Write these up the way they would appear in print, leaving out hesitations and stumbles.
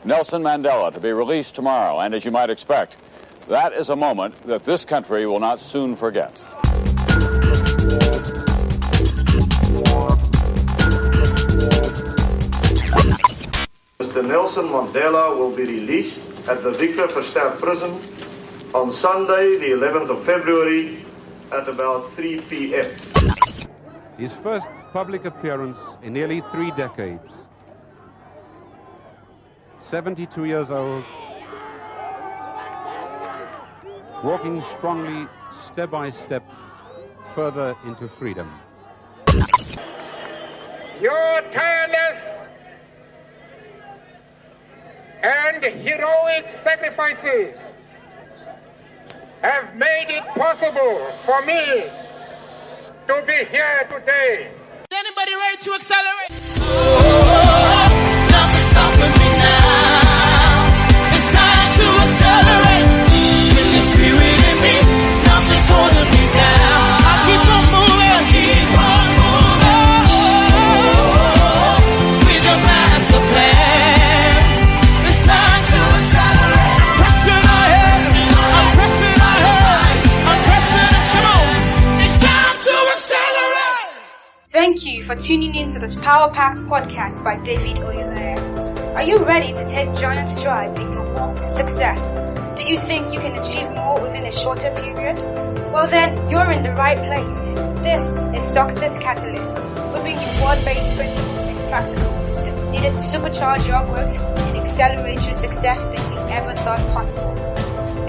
Nelson Mandela to be released tomorrow. And as you might expect, that is a moment that this country will not soon forget. Mr. Nelson Mandela will be released at the Victor Verster prison on Sunday, the 11th of February, at about 3 p.m. His first public appearance in nearly 3 decades. 72 years old, walking strongly, step by step, further into freedom. Your tireless and heroic sacrifices have made it possible for me to be here today. Is anybody ready to accelerate? Nothing's stopping me now. It's time to accelerate. With the spirit in me, nothing's holding me down. I keep on moving, with a master plan. It's time to accelerate. Pressing ahead, I'm pressing ahead, I'm pressing. Come on, it's time to accelerate. Thank you for tuning in to this power-packed podcast by David Oyeleye. Are you ready to take giant strides in your walk to success? Do you think you can achieve more within a shorter period? Well then, you're in the right place. This is Success Catalyst. We bring you word-based principles and practical wisdom needed to supercharge your growth and accelerate your success than you ever thought possible.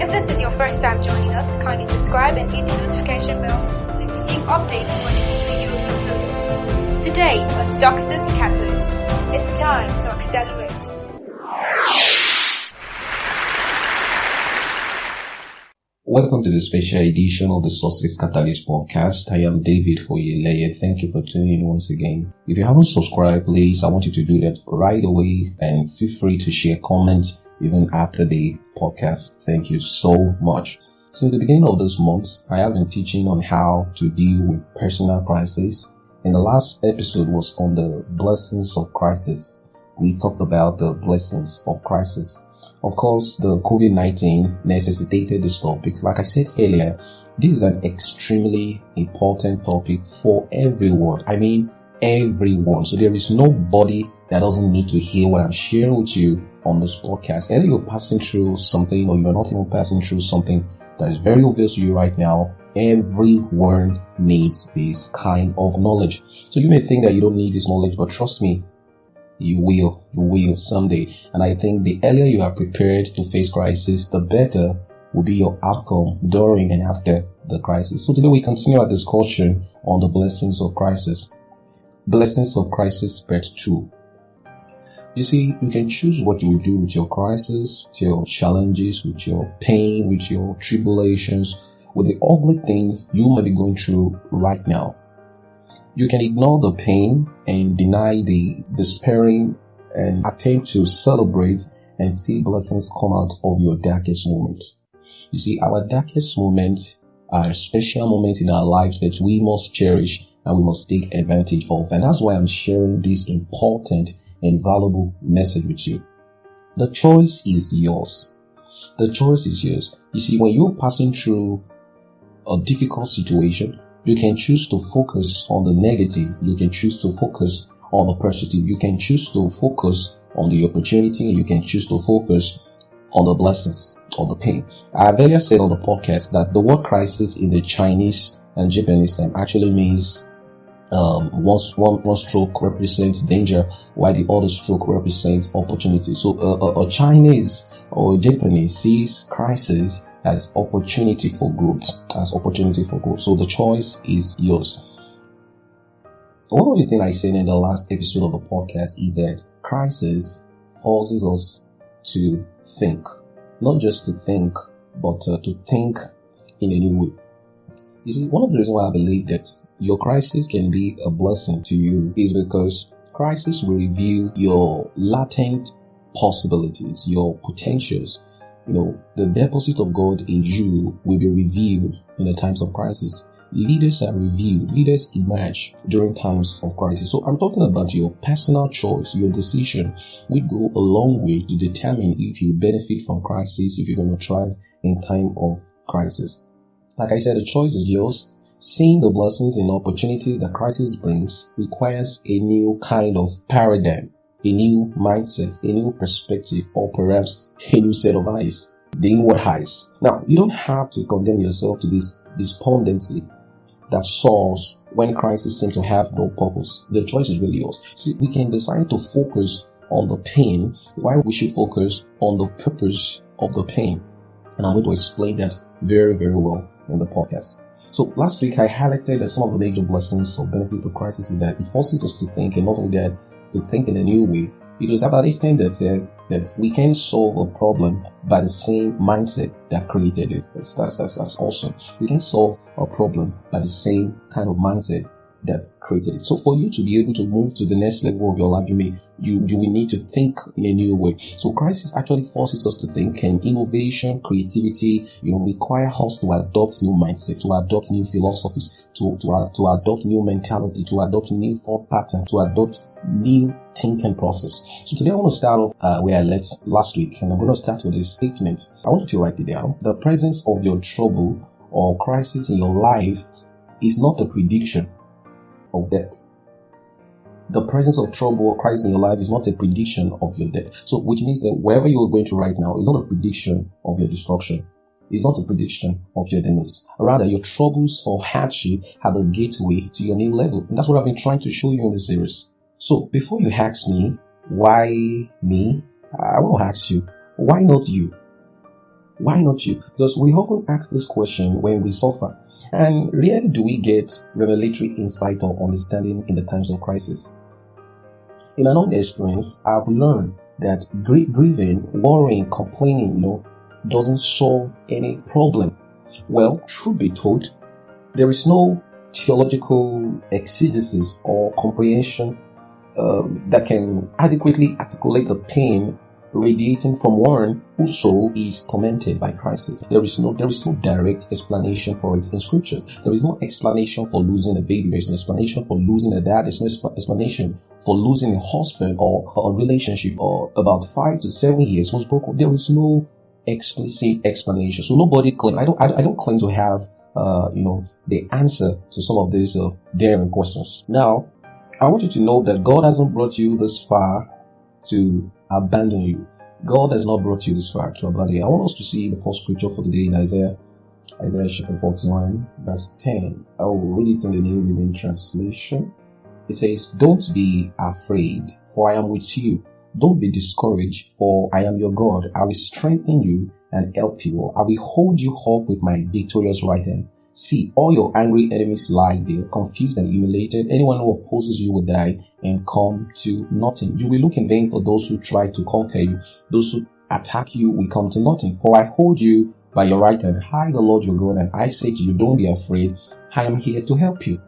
If this is your first time joining us, kindly subscribe and hit the notification bell to receive updates when a new video is uploaded. Today on Success Catalyst, it's time to accelerate. Welcome to the special edition of the Success Catalyst podcast. I am David Oyeleye. Thank you for tuning in once again. If you haven't subscribed, please, I want you to do that right away, and feel free to share comments even after the podcast. Thank you so much. Since the beginning of this month, I have been teaching on how to deal with personal crisis. And the last episode was on the blessings of crisis. We talked about the blessings of crisis. Of course, the COVID-19 necessitated this topic. Like I said earlier, this is an extremely important topic for everyone. I mean, everyone. So there is nobody that doesn't need to hear what I'm sharing with you on this podcast. Either you're passing through something or you're not even passing through something that is very obvious to you right now. Everyone needs this kind of knowledge. So you may think that you don't need this knowledge, but trust me, you will someday. And I think the earlier you are prepared to face crisis, the better will be your outcome during and after the crisis. So today we continue our discussion on the blessings of crisis. Blessings of crisis part 2. You see, you can choose what you will do with your crisis, with your challenges, with your pain, with your tribulations, with the ugly thing you might be going through right now. You can ignore the pain and deny the despairing and attempt to celebrate and see blessings come out of your darkest moment. You see, our darkest moments are special moments in our lives that we must cherish and we must take advantage of. And that's why I'm sharing this important and valuable message with you. The choice is yours. The choice is yours. You see, when you're passing through a difficult situation, you can choose to focus on the negative. You can choose to focus on the positive. You can choose to focus on the opportunity. You can choose to focus on the blessings or the pain. I have earlier said on the podcast that the word crisis in the Chinese and Japanese time actually means one stroke represents danger, while the other stroke represents opportunity. So a Chinese or a Japanese sees crisis as opportunity for growth, So the choice is yours. One of the things I said in the last episode of the podcast is that crisis forces us to think, not just to think, but to think in a new way. You see, one of the reasons why I believe that your crisis can be a blessing to you is because crisis will reveal your latent possibilities, your potentials. You know, the deposit of God in you will be revealed in the times of crisis. leaders are reviewed, leaders emerge during times of crisis. So I'm talking about your personal choice, your decision will go a long way to determine if you benefit from crisis, if you're going to thrive in time of crisis. Like I said, the choice is yours. Seeing the blessings and opportunities that crisis brings requires a new kind of paradigm, a new mindset, a new perspective, or perhaps a new set of eyes, the inward eyes. Now, you don't have to condemn yourself to this despondency that soars when crisis seems to have no purpose. The choice is really yours. See, we can decide to focus on the pain while we should focus on the purpose of the pain. And I'm going to explain that very, very well in the podcast. So last week I highlighted that some of the major blessings or benefits of crisis is that it forces us to think, and not only that, to think in a new way. It was about Einstein that said that we can solve a problem by the same mindset that created it. That's awesome. We can solve a problem by the same kind of mindset that created it. So for you to be able to move to the next level of your life, you will need to think in a new way. So crisis actually forces us to think, and innovation, creativity, require us to adopt new mindset, to adopt new philosophies, to adopt new mentality, to adopt new thought pattern, to adopt new thinking process. So today I want to start off where I left last week, and I'm going to start with this statement. I want you to write it down. The presence of your trouble or crisis in your life is not a prediction of death. The presence of trouble or crisis in your life is not a prediction of your death. So which means that wherever you are going to right now is not a prediction of your destruction. It's not a prediction of your demise. Rather, your troubles or hardship are the gateway to your new level. And that's what I've been trying to show you in this series. So before you ask me, why me? I want to ask you, why not you? Why not you? Because we often ask this question when we suffer. And rarely do we get revelatory insight or understanding in the times of crisis. In my own experience, I've learned that grieving, worrying, complaining, doesn't solve any problem. Well, truth be told, there is no theological exegesis or comprehension that can adequately articulate the pain radiating from one whose soul is tormented by crisis. There is no direct explanation for it in scriptures. There is no explanation for losing a baby. There is no explanation for losing a dad. There's no explanation for losing a husband or a relationship or about 5 to 7 years was broken. There is no explicit explanation. So nobody claims. I don't claim to have the answer to some of these daring questions. Now, I want you to know that God hasn't brought you this far to abandon you. God has not brought you this far to abandon you. I want us to see the first scripture for today in Isaiah chapter 41, verse 10. I will read it in the New Living Translation. It says, "Don't be afraid, for I am with you. Don't be discouraged, for I am your God. I will strengthen you and help you. I will hold you up with my victorious right hand. See, all your angry enemies lie there, confused and humiliated. Anyone who opposes you will die and come to nothing. You will look in vain for those who try to conquer you. Those who attack you will come to nothing. For I hold you by your right hand. I, the Lord your God, and I say to you, don't be afraid. I am here to help you."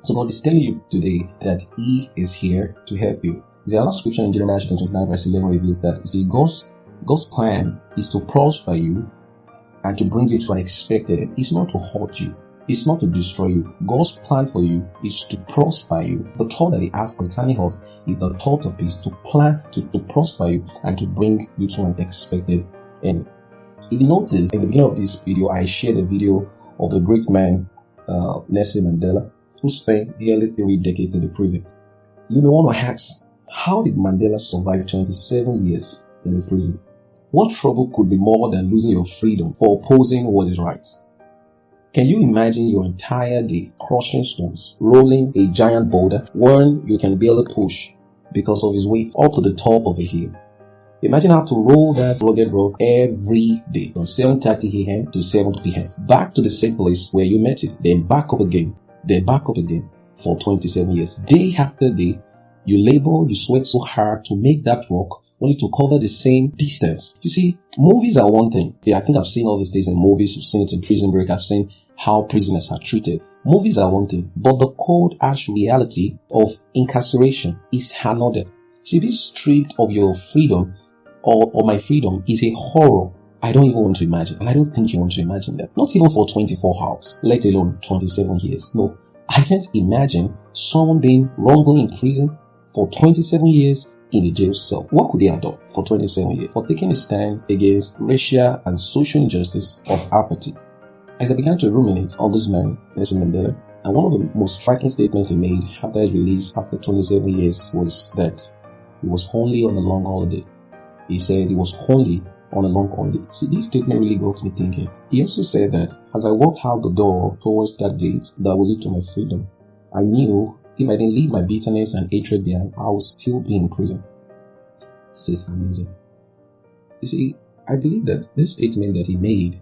So God is telling you today that He is here to help you. The last scripture in Jeremiah 29 verse 11 reveals that, see, God's plan is to prosper you and to bring you to an expected end. It's not to hurt you. It's not to destroy you. God's plan for you is to prosper you. The thought that He has concerning us is the thought of peace, to plan to prosper you and to bring you to an expected end. If you notice, in the beginning of this video, I shared a video of the great man, Nelson Mandela, who spent nearly 3 decades in the prison. You may want to ask, how did Mandela survive 27 years in the prison? What trouble could be more than losing your freedom for opposing what is right? Can you imagine your entire day crushing stones, rolling a giant boulder, one you can barely push because of his weight, up to the top of a hill? Imagine how to roll that rugged rock every day from 7:30 a.m. to 7 p.m. back to the same place where you met it, then back up again for 27 years. Day after day, you labor, you sweat so hard to make that rock only to cover the same distance. You see, movies are one thing. Yeah, I think I've seen all these things in movies. I've seen it in Prison Break. I've seen how prisoners are treated. Movies are one thing, but the cold, harsh reality of incarceration is another. See, being stripped of your freedom or my freedom is a horror. I don't even want to imagine, and I don't think you want to imagine that. Not even for 24 hours, let alone 27 years. No, I can't imagine someone being wrongly imprisoned for 27 years in a jail cell. What could they have done for 27 years? For taking a stand against racial and social injustice of apartheid. As I began to ruminate on this man, Nelson Mandela, and one of the most striking statements he made after his release after 27 years was that he was only on a long holiday. He said he was only on a long holiday. See, this statement really got me thinking. He also said that as I walked out the door towards that gate that will lead to my freedom, I knew if I didn't leave my bitterness and hatred behind, I would still be in prison. This is amazing. You see, I believe that this statement that he made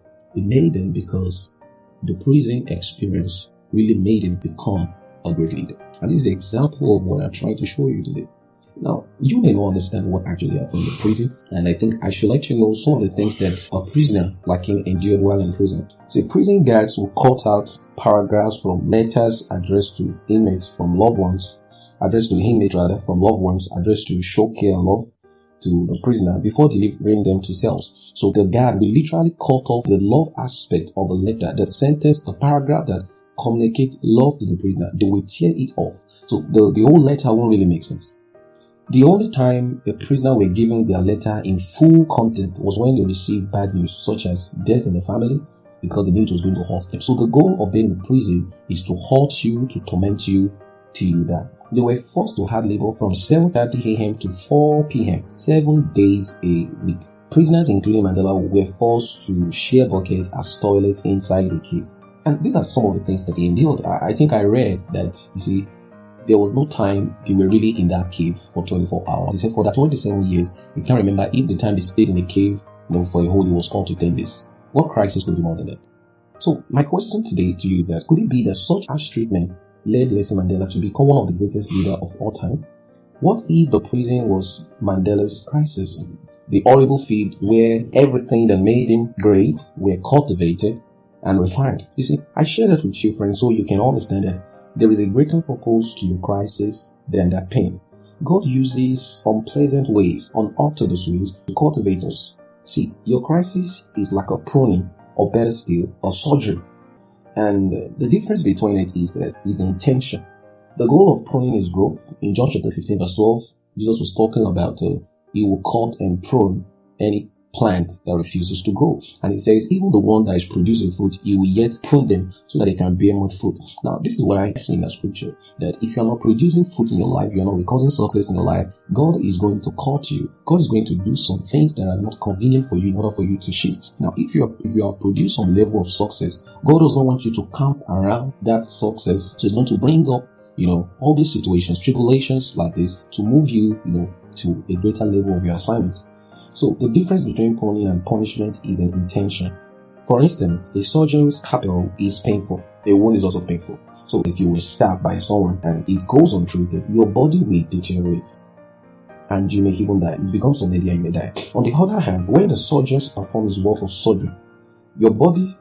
him because the prison experience really made him become a great leader. And this is the example of what I'm trying to show you today. Now, you may not understand what actually happened in the prison, and I think I should let you know some of the things that a prisoner like him endured while in prison. So, prison guards will cut out paragraphs from letters addressed to inmates from loved ones, addressed to show care and love to the prisoner before delivering them to cells. So the guard will literally cut off the love aspect of the letter, the sentence, the paragraph that communicates love to the prisoner. They will tear it off. So the whole letter won't really make sense. The only time a prisoner were given their letter in full content was when they received bad news, such as death in the family, because the news was going to hurt them. So the goal of being in prison is to hurt you, to torment you till you die. They were forced to hard labor from 7:30 a.m. to 4 p.m., 7 days a week. Prisoners, including Mandela, were forced to share buckets as toilets inside the cave. And these are some of the things that he endured. I think I read that, you see, there was no time they were really in that cave for 24 hours. They said for that 27 years, you can't remember if the time they stayed in the cave, for a whole, it was all to 10 days. What crisis could be more than that? So my question today to you is that, could it be that such harsh treatment led Nelson Mandela to become one of the greatest leaders of all time? What if the prison was Mandela's crisis? The horrible field where everything that made him great were cultivated and refined. You see, I share that with you, friends, so you can understand that there is a greater purpose to your crisis than that pain. God uses unpleasant ways, unorthodox ways to cultivate us. See, your crisis is like a pruning, or better still, a surgery. And the difference between it is the intention. The goal of pruning is growth. In John chapter 15 verse 12, Jesus was talking about he will cut and prune any plant that refuses to grow. And he says, even the one that is producing fruit, he will yet prune them so that they can bear much fruit. Now, this is what I see in the scripture, that if you are not producing fruit in your life, you are not recording success in your life, God is going to cut you. God is going to do some things that are not convenient for you in order for you to shift. Now, if you have produced some level of success, God does not want you to camp around that success. So he's going to bring up, all these situations, tribulations like this, to move you, to a greater level of your assignment. So the difference between pruning and punishment is an intention. For instance, a surgeon's scalpel is painful. A wound is also painful. So if you were stabbed by someone and it goes untreated, your body will deteriorate. And you may even die. It becomes a lady and you may die. On the other hand, when the surgeon performs his work of surgery, your body's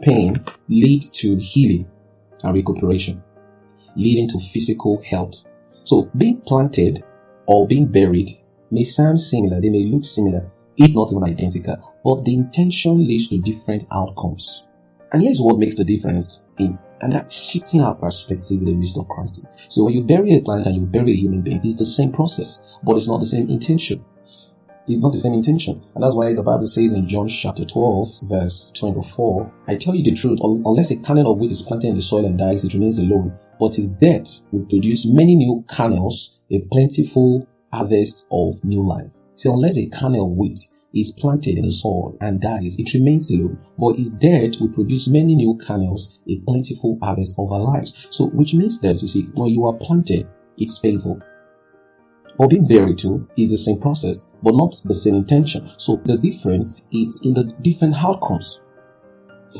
pain leads to healing and recuperation, leading to physical health. So being planted or being buried may sound similar, they may look similar, if not even identical, but the intention leads to different outcomes. And here's what makes the difference and that's shifting our perspective in the midst of crisis. So when you bury a plant and you bury a human being, it's the same process, but it's not the same intention. It's not the same intention. And that's why the Bible says in John chapter 12, verse 24, I tell you the truth, unless a kernel of wheat is planted in the soil and dies, it remains alone. But his death will produce many new kernels, a plentiful harvest of new life. So unless a kernel of wheat is planted in the soil and dies, it remains alone. But his death will produce many new kernels, a plentiful harvest of our lives. So which means that, you see, when you are planted, it's painful. But being buried too is the same process, but not the same intention. So the difference is in the different outcomes.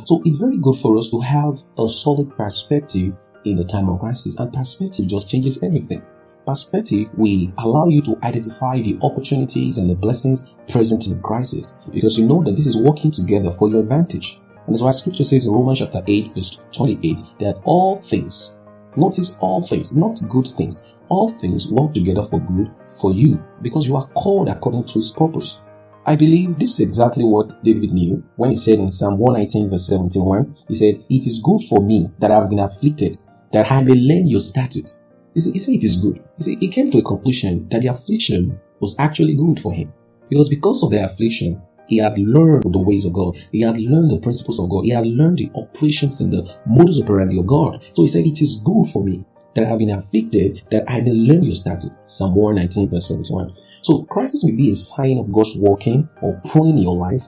So it's very good for us to have a solid perspective in the time of crisis, and perspective just changes everything. Perspective will allow you to identify the opportunities and the blessings present in the crisis, because you know that this is working together for your advantage. And that's why scripture says in Romans chapter 8 verse 28 that all things, notice all things, not good things, all things work together for good for you, because you are called according to his purpose. I believe this is exactly what David knew when he said in Psalm 119 verse 71, he said, "It is good for me that I have been afflicted, that I may learn your statute." He said it is good. He came to a conclusion that the affliction was actually good for him. Because of the affliction, he had learned the ways of God. He had learned the principles of God. He had learned the operations and the modus operandi of God. So he said, "It is good for me that I have been afflicted, that I may learn your statute." Psalm 119 verse 71. So crisis may be a sign of God's working or pruning in your life.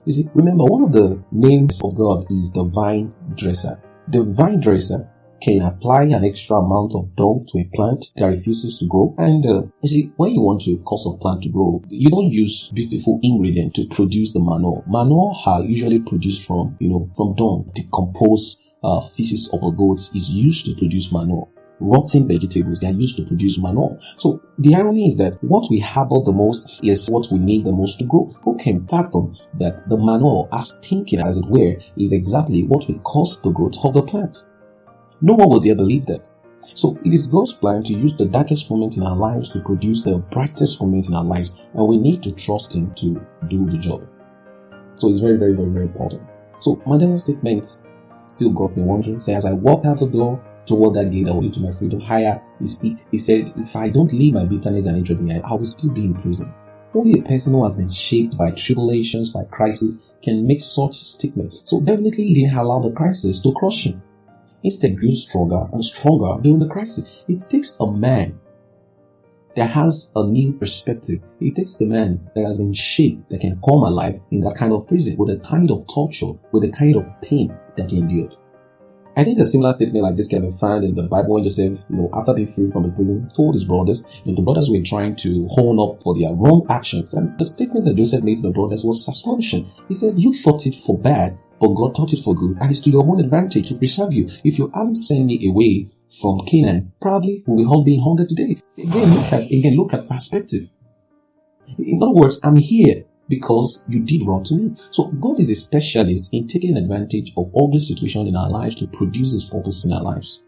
You see, remember, one of the names of God is the vine dresser. The vine dresser can apply an extra amount of dung to a plant that refuses to grow. And you see, when you want to cause a plant to grow, you don't use beautiful ingredients to produce the manure. Manure are usually produced from dung. Decomposed feces of a goat is used to produce manure. Rotten vegetables, they are used to produce manure. So the irony is that what we harbor the most is what we need the most to grow. Who can fathom that the manure, as thinking as it were, is exactly what will cause the growth of the plant? No one will dare believe that. So it is God's plan to use the darkest moment in our lives to produce the brightest moment in our lives, and we need to trust Him to do the job. So it's very, very, very, very important. So Mandela's statement still got me wondering. Say, as I walked out the door toward that gate that will lead to my freedom, higher he said, if I don't leave my bitterness and hatred behind, I will still be in prison. Only a person who has been shaped by tribulations, by crisis, can make such statements. So definitely he didn't allow the crisis to crush him. Instead, grew stronger and stronger during the crisis. It takes a man that has a new perspective. It takes a man that has been shaped, that can come alive in that kind of prison, with the kind of torture, with the kind of pain that he endured. I think a similar statement like this can be found in the Bible when Joseph, after being free from the prison, told his brothers, the brothers were trying to hold up for their wrong actions. And the statement that Joseph made to the brothers was astonishing. He said, "You thought it for bad, but God thought it for good, and it's to your own advantage to preserve you. If you hadn't sent me away from Canaan, probably we will all be in hunger today." Look at perspective. In other words, I'm here because you did wrong to me. So God is a specialist in taking advantage of ugly situations in our lives to produce His purpose in our lives.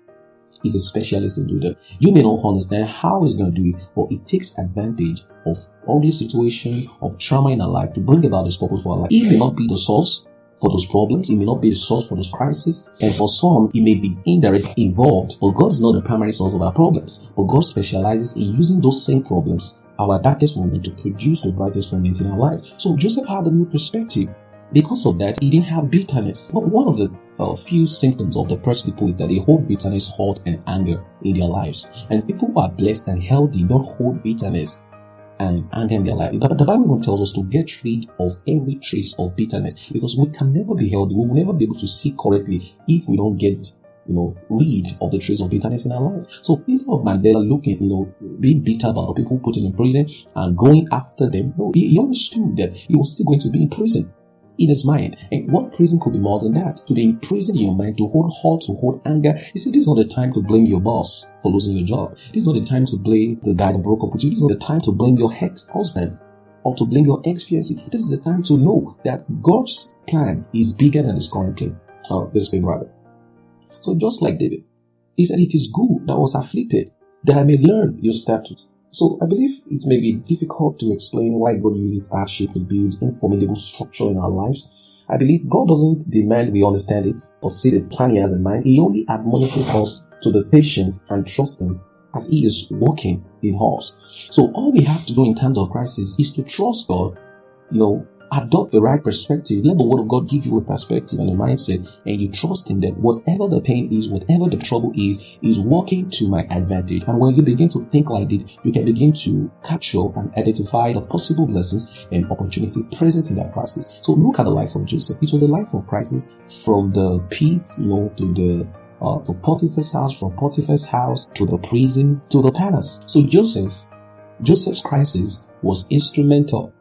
He's a specialist in doing that. You may not understand how He's going to do it, but it takes advantage of ugly situation, of trauma in our life to bring about His purpose for our life. He may not be the source for those problems, it may not be the source for those crises, and for some, it may be indirectly involved, but God is not the primary source of our problems. But God specializes in using those same problems, our darkest moment, to produce the brightest moment in our life. So Joseph had a new perspective. Because of that, he didn't have bitterness. But one of the few symptoms of depressed people is that they hold bitterness, hurt, and anger in their lives. And people who are blessed and healthy don't hold bitterness and anger in their life. The Bible even tells us to get rid of every trace of bitterness, because we can never be healthy. We will never be able to see correctly if we don't get rid of the trace of bitterness in our lives. So instead of Mandela being bitter about the people who put him in prison and going after them, he understood that he was still going to be in prison in his mind. And what prison could be more than that? To be imprisoned in your mind, to hold hurt, to hold anger. You see, this is not the time to blame your boss for losing your job. This is not the time to blame the guy that broke up with you. This is not the time to blame your ex-husband or to blame your ex-fiancé. This is the time to know that God's plan is bigger than his current plan. This plan rather. So just like David, he said, "It is good that I was afflicted, that I may learn your statutes." So I believe it may be difficult to explain why God uses hardship to build informidable structure in our lives. I believe God doesn't demand we understand it or see the plan He has in mind. He only admonishes us to be patient and trust Him as He is working in us. So all we have to do in times of crisis is to trust God, adopt the right perspective. Let the Word of God give you a perspective and a mindset, and you trust Him that whatever the pain is, whatever the trouble is working to my advantage. And when you begin to think like this, you can begin to capture and identify the possible blessings and opportunity present in that crisis. So look at the life of Joseph. It was a life of crisis, from the pit, to Potiphar's house, from Potiphar's house to the prison to the palace. So Joseph's crisis was instrumental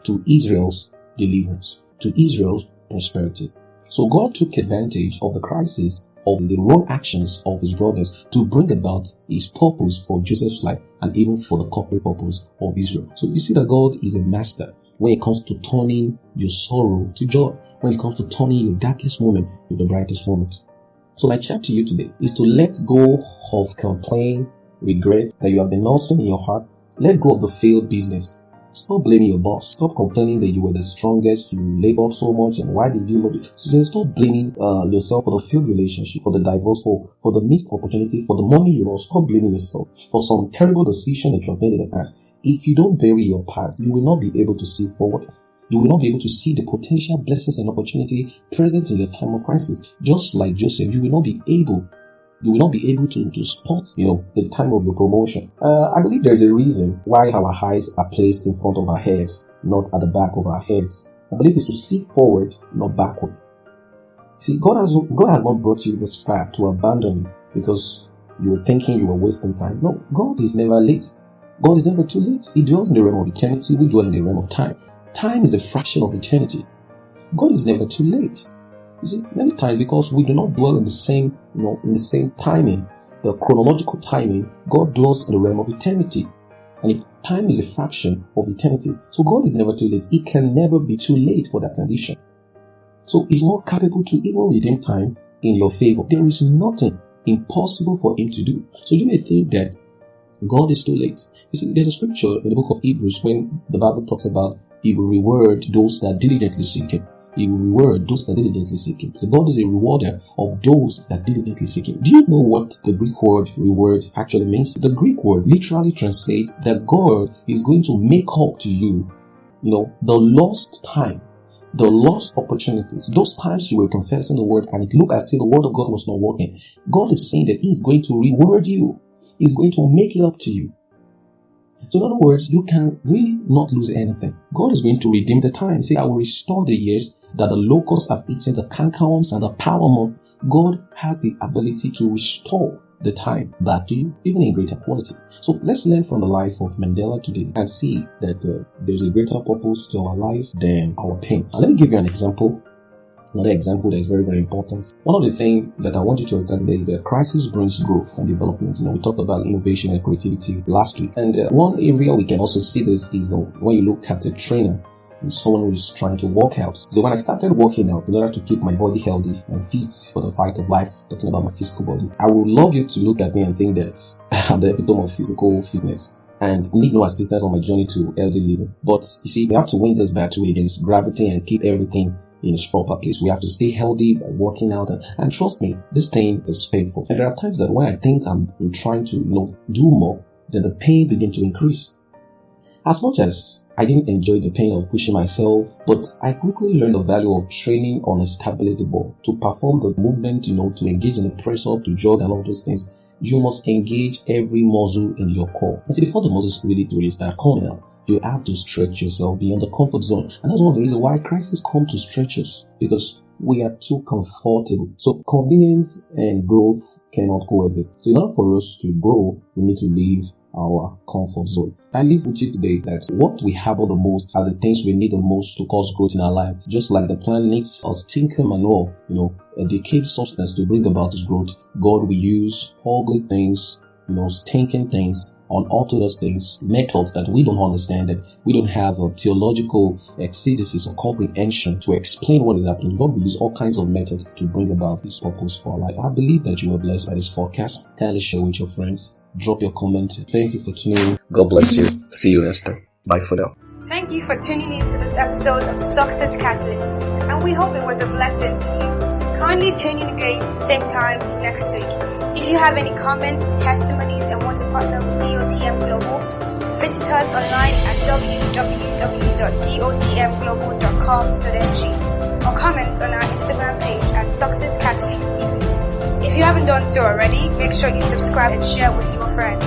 to Israel's deliverance, to Israel's prosperity. So God took advantage of the crisis, of the wrong actions of his brothers, to bring about His purpose for Joseph's life and even for the corporate purpose of Israel. So you see that God is a master when it comes to turning your sorrow to joy, when it comes to turning your darkest moment to the brightest moment. So my charge to you today is to let go of complaint, regret that you have been nursing in your heart. Let go of the failed business. Stop blaming your boss. Stop complaining that you were the strongest, you labored so much, and why did you not do? So stop blaming yourself for the failed relationship, for the divorce, for the missed opportunity, for the money you lost. Stop blaming yourself for some terrible decision that you have made in the past. If you don't bury your past, you will not be able to see forward. You will not be able to see the potential blessings and opportunity present in your time of crisis. Just like Joseph, you will not be able to spot, the time of your promotion. I believe there's a reason why our eyes are placed in front of our heads, not at the back of our heads. I believe it's to see forward, not backward. See, God has not brought you this far to abandon you because you were thinking you were wasting time. No, God is never late. God is never too late. He dwells in the realm of eternity. We dwell in the realm of time. Time is a fraction of eternity. God is never too late. You see, many times because we do not dwell in the same, in the same timing, the chronological timing, God dwells in the realm of eternity. And if time is a fraction of eternity, so God is never too late. He can never be too late for that condition. So He's more capable to even redeem time in your favor. There is nothing impossible for Him to do. So you may think that God is too late. You see, there's a scripture in the book of Hebrews when the Bible talks about He will reward those that diligently seek Him. He will reward those that diligently seek Him. So God is a rewarder of those that diligently seek Him. Do you know what the Greek word reward actually means? The Greek word literally translates that God is going to make up to you, the lost time, the lost opportunities, those times you were confessing the word and it looked as if the word of God was not working. God is saying that He's going to reward you. He's going to make it up to you. So in other words, you can really not lose anything. God is going to redeem the time. Say, I will restore the years that the locusts have eaten, the cankerworms and the palmer moth. God has the ability to restore the time back to you, even in greater quality. So let's learn from the life of Mandela today and see that there's a greater purpose to our life than our pain. Now, let me give you an example. Another example that is very, very important. One of the things that I want you to understand today is that crisis brings growth and development. We talked about innovation and creativity last week. And one area we can also see this is when you look at a trainer, someone who is trying to work out. So when I started working out in order to keep my body healthy and fit for the fight of life, talking about my physical body, I would love you to look at me and think that I'm the epitome of physical fitness and need no assistance on my journey to healthy living. But you see, we have to win this battle against gravity and keep everything in its proper place. We have to stay healthy by working out, and trust me, this thing is painful. And there are times that when I think I'm trying to do more, then the pain begins to increase. As much as I didn't enjoy the pain of pushing myself, but I quickly learned the value of training on a stability ball to perform the movement, to engage in the press up, to jog and all those things. You must engage every muscle in your core. And see, before the muscles really start coming out, you have to stretch yourself beyond the comfort zone. And that's one of the reasons why crises come to stretch us, because we are too comfortable. So convenience and growth cannot coexist. So in order for us to grow, we need to leave our comfort zone. I leave with you today that what we have the most are the things we need the most to cause growth in our life. Just like the plant needs a stinking manure, a decayed substance to bring about its growth, God will use ugly things, stinking things, unorthodox things, methods that we don't understand, that we don't have a theological exegesis or comprehension to explain what is happening. God will use all kinds of methods to bring about His purpose for our life. I believe that you were blessed by this podcast. Kindly share with your friends. Drop your comment. Thank you for tuning in. God bless you. See you next time. Bye for now. Thank you for tuning in to this episode of Success Catalyst, and we hope it was a blessing to you. Kindly tune in again, same time next week. If you have any comments, testimonies, and want to partner with DOTM Global, visit us online at www.dotmglobal.com.ng or comment on our Instagram page at Success Catalyst TV. If you haven't done so already, make sure you subscribe and share with your friends.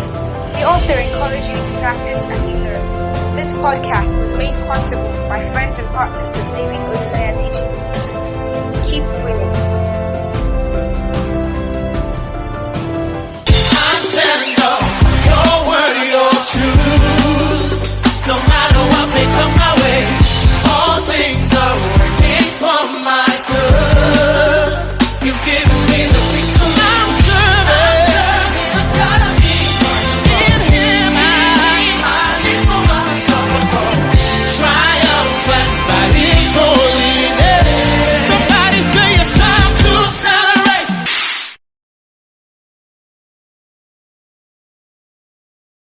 We also encourage you to practice as you learn. This podcast was made possible by friends and partners of David Oyeleye Teaching Ministries. Keep winning.